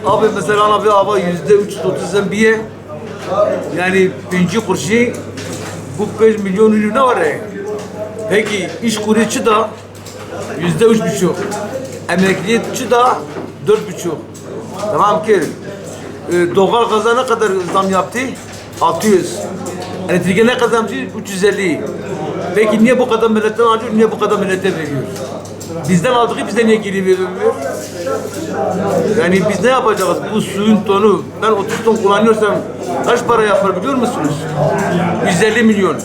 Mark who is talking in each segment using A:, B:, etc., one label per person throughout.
A: Abi mesela abi hava %330 zambiye. Yani birinci kurşun bu 5 milyon ürün ne var ya? Peki iş kurucu da %3,5. Emekliyetçi da 4,5. Tamam ki doğal gaza ne kadar zam yaptı? 600. Elektriğe ne kadar yaptı? 350. Peki niye bu kadar milletten alıyor, niye bu kadar millete veriyor? Bizden aldığı bize niye geri vermiyor? Yani biz ne yapacağız? Bu suyun tonu, ben 30 ton kullanıyorsam kaç para yapar biliyor musunuz? 150 milyon.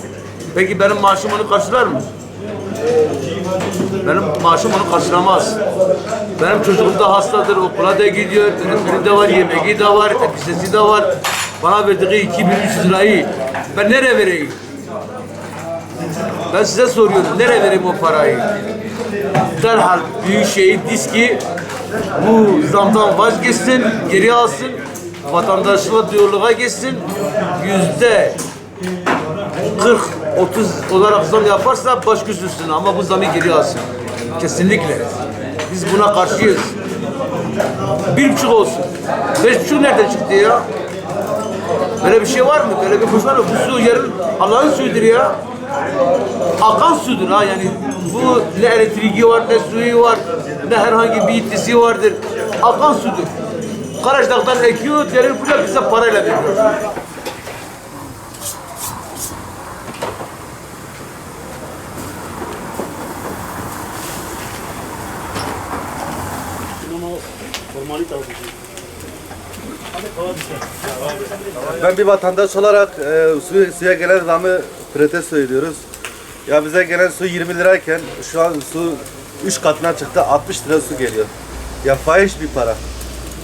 A: Peki benim maaşım onu karşılar mı? Benim maaşım onu karşılamaz. Benim çocuğum da hastadır, okula da gidiyor, öğretmeni de var, yemeği de var, elbisesi de var. Bana verdiği 2300 lirayı ben nereye vereyim? Ben size soruyorum, nereye vereyim o parayı? Derhal Büyükşehir diski bu zamdan vazgeçsin, geri alsın, vatandaşlığa diyaloğa geçsin, %40-30 olarak zam yaparsa baş göz ama bu zamı geri alsın. Kesinlikle. Biz buna karşıyız. 1,5 olsun. 5,5 nereden çıktı ya? Böyle bir şey var mı? Böyle bir kuş var mı? Bu su yarın Allah'ın suyudur ya. Akan sudur ha yani. Bu ne elektriği var, ne suyu var, ne herhangi bir itkisi vardır. Akan sudur. Karaçdağ'dan ekiyor, gelir buraya bize parayla veriyor.
B: Ben bir vatandaş olarak suya gelen zamı protesto ediyoruz. Ya bize gelen su 20 lirayken şu an su 3 katına çıktı, 60 lira su geliyor. Ya fahiş bir para.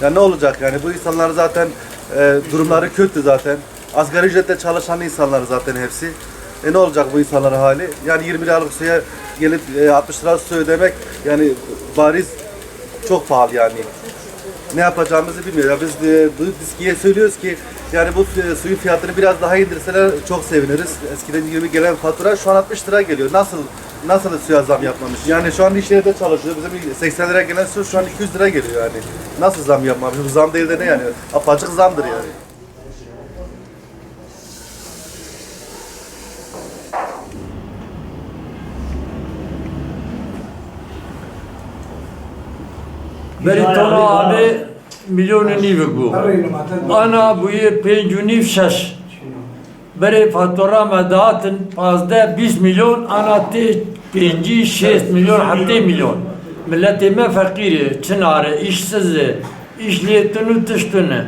B: Ya ne olacak yani bu insanlar zaten durumları kötü zaten. Asgari ücretle çalışan insanlar zaten hepsi. Ne olacak bu insanların hali? Yani 20 liralık suya gelip 60 lira su ödemek yani bariz çok pahalı yani. Ne yapacağımızı bilmiyor. Ya biz diskiye söylüyoruz ki yani bu suyun fiyatını biraz daha indirseler çok seviniriz. Eskiden 20 gelen fatura şu an 60 lira geliyor. Nasıl suya zam yapmamış? Yani şu an iş yerinde çalışıyor. Bizim 80 lira gelen su şu an 200 lira geliyor yani. Nasıl zam yapmamış? Bu zam değil de ne yani? Apaçık zamdır yani.
C: Beritana abi milyonu nivik bu. Ana buyu pencu niv şaş. Beri fatura medatın pazda 20 milyon, ana te penci 6 milyon, hatta milyon. Milletime fakiri, çınarı, işsizi, işliyetini tıştını.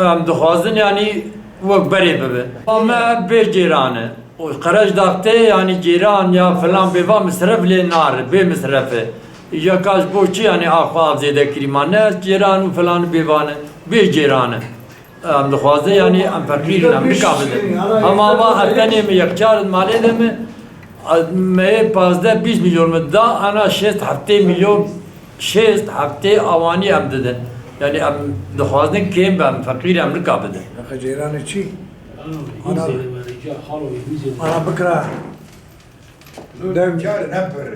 C: Yani duhazın yani vak beri bebe. Ama be ciranı. O Karaçdağ'ta yani ciran ya falan beva misref nar, be misrefe. Ya kaç boçi yani ahval zede kirimane, ciran falan bevanı, be ciranı. Am duhazı yani am fakir am bikabede. Ama hatta ne mi yakçar malede mi? Me pazda 20 milyon mu da ana 6 hafta milyon 6 hafta avani am dedin. Yani am duhazın kim am fakir am bikabede.
D: خجيران شي انا بكره دم جار نبر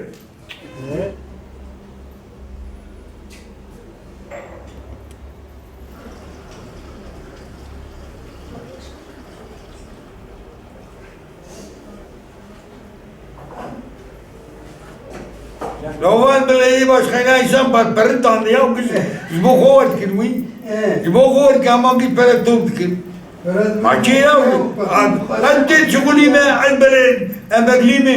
D: لو وين بلاقي باش خلينا يسام برد عندي يوم كذا يبغى قوة كلمي يبغى قوة كمان كي برد دوب كل عشيا أنت تقولي ما البلد أمقليمة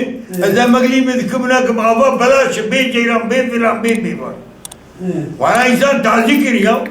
D: إذا مقليمة كمنا كم أبا بلاش بيت جيران بيت فلان بيت بيبار وأنا إنسان تعذكر يوم